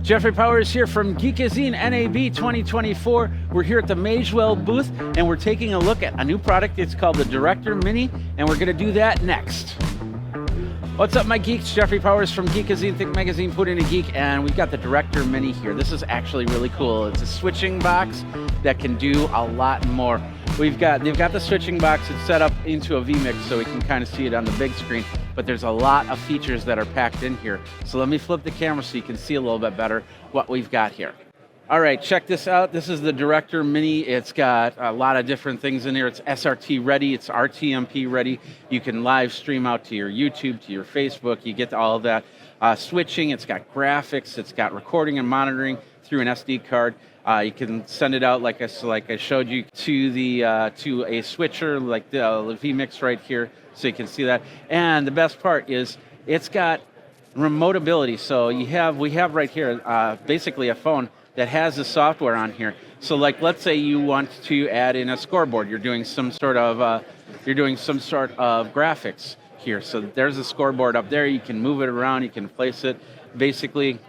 Jeffrey Powers here from Geekazine NAB 2024. We're here at the Magewell booth and we're taking a look at a new product. It's called the Director Mini, and we're going to do that next. What's up, my geeks? Jeffrey Powers from Geekazine, Think Magazine, Put in a Geek, and we've got the Director Mini here. This is actually really cool. It's a switching box that can do a lot more. They've got the switching box. It's set up into a vMix so we can kind of see it on the big screen, but there's a lot of features that are packed in here. So let me flip the camera so you can see a little bit better what we've got here. All right, check this out. This is the Director Mini. It's got a lot of different things in here. It's SRT ready, it's RTMP ready. You can live stream out to your YouTube, to your Facebook. You get all of that. Switching, it's got graphics, it's got recording and monitoring through an SD card. You can send it out like I showed you to a switcher like the vMix right here, so you can see that. And the best part is it's got remote ability. So we have right here basically a phone that has the software on here. So like, let's say you want to add in a scoreboard. You're doing some sort of graphics here. So there's a scoreboard up there. You can move it around. You can place it. Basically,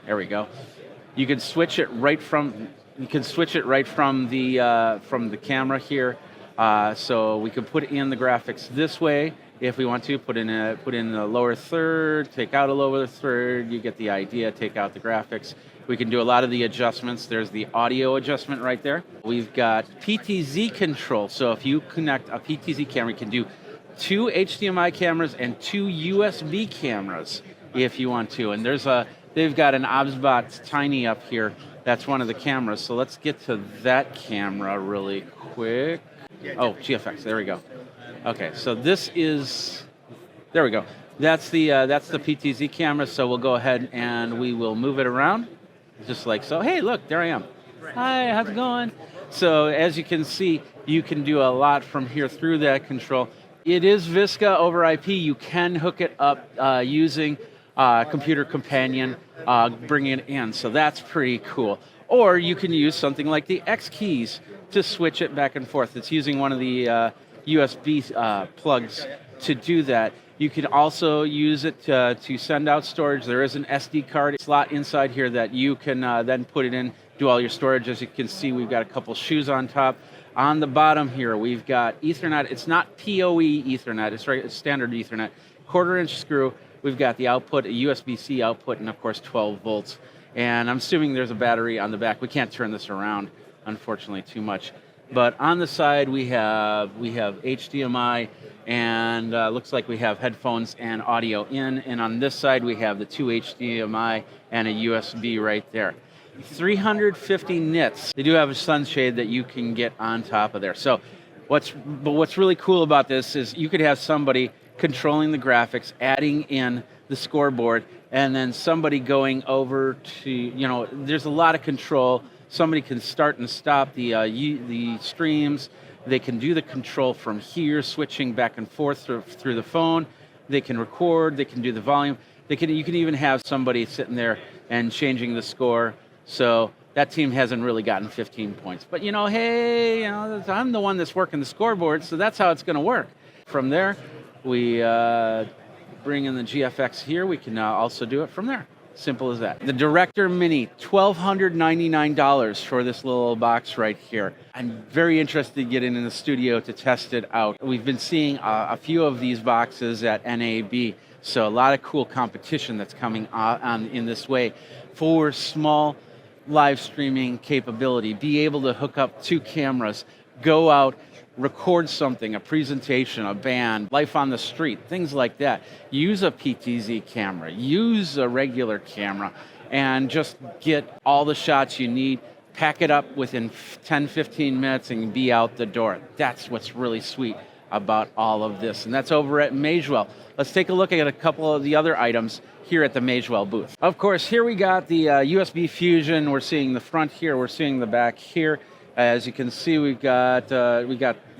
there we go. You can switch it right from the camera here. So we can put in the graphics this way if we want to. Put in the lower third, take out a lower third. You get the idea. Take out the graphics. We can do a lot of the adjustments. There's the audio adjustment right there. We've got PTZ Control. So if you connect a PTZ camera, you can do 2 HDMI cameras and 2 USB cameras if you want to. And they've got an OBSBot Tiny up here. That's one of the cameras. So let's get to that camera really quick. Oh, GFX, there we go. Okay, so there we go. That's the PTZ camera. So we'll go ahead and we will move it around, just like so. Hey, look, there I am. Hi, how's it going? So as you can see, you can do a lot from here through that control. It is VSCA over IP. You can hook it up using Computer Companion, bringing it in. So that's pretty cool. Or you can use something like the X keys to switch it back and forth. It's using one of the USB plugs to do that. You can also use it to send out storage. There is an SD card slot inside here that you can then put it in, do all your storage. As you can see, we've got a couple shoes on top. On the bottom here, we've got Ethernet. It's not PoE Ethernet, it's standard Ethernet. 1/4-inch screw. We've got the output, a USB-C output, and of course 12 volts. And I'm assuming there's a battery on the back. We can't turn this around, unfortunately, too much. But on the side, we have HDMI, and looks like we have headphones and audio in. And on this side, we have the 2 HDMI and a USB right there. 350 nits. They do have a sunshade that you can get on top of there. So what's really cool about this is you could have somebody controlling the graphics, adding in the scoreboard, and then somebody going over to, there's a lot of control. Somebody can start and stop the streams. They can do the control from here, switching back and forth through the phone. They can record, they can do the volume. You can even have somebody sitting there and changing the score. So that team hasn't really gotten 15 points. But hey, I'm the one that's working the scoreboard, so that's how it's going to work. From there, we bring in the GFX here. We can also do it from there. Simple as that. The Director Mini, $1,299 for this little box right here. I'm very interested to get in the studio to test it out. We've been seeing a few of these boxes at NAB, so a lot of cool competition that's coming on in this way for small live streaming capability. Be able to hook up 2 cameras, go out, record something, a presentation, a band, life on the street, things like that. Use a PTZ camera, use a regular camera, and just get all the shots you need, pack it up within 10-15 minutes and be out the door. That's what's really sweet about all of this. And that's over at Magewell. Let's take a look at a couple of the other items here at the Magewell booth. Of course, here we got the USB Fusion. We're seeing the front here, we're seeing the back here. As you can see, we've got the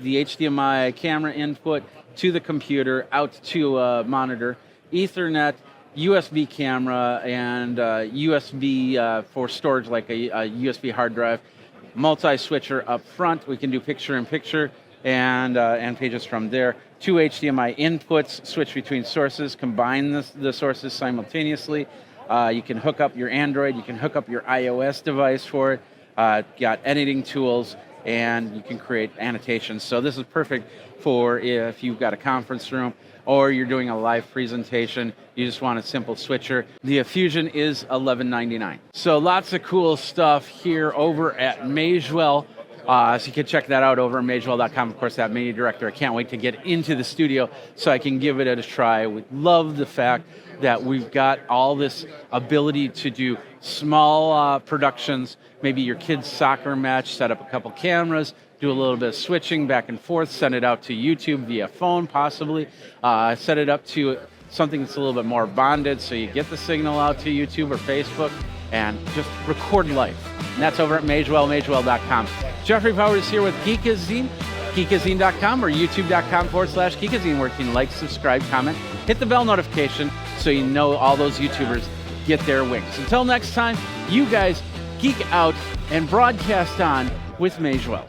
HDMI camera input to the computer, out to a monitor, Ethernet, USB camera, and USB for storage like a USB hard drive, multi-switcher up front. We can do picture-in-picture and pages from there. 2 HDMI inputs, switch between sources, combine the sources simultaneously. You can hook up your Android, you can hook up your iOS device for it. Got editing tools, and you can create annotations. So this is perfect for if you've got a conference room or you're doing a live presentation, you just want a simple switcher. The Fusion is $11.99. So lots of cool stuff here over at Magewell. So you can check that out over at Magewell.com. Of course, that Mini Director, I can't wait to get into the studio so I can give it a try. We love the fact that we've got all this ability to do small productions, maybe your kid's soccer match, set up a couple cameras, do a little bit of switching back and forth, send it out to YouTube via phone possibly, set it up to something that's a little bit more bonded so you get the signal out to YouTube or Facebook and just record life. And that's over at Magewell, Magewell.com. Jeffrey Powers here with Geekazine, Geekazine.com or YouTube.com/Geekazine, where you can like, subscribe, comment, hit the bell notification so you know all those YouTubers get their wings. Until next time, you guys geek out and broadcast on with Magewell.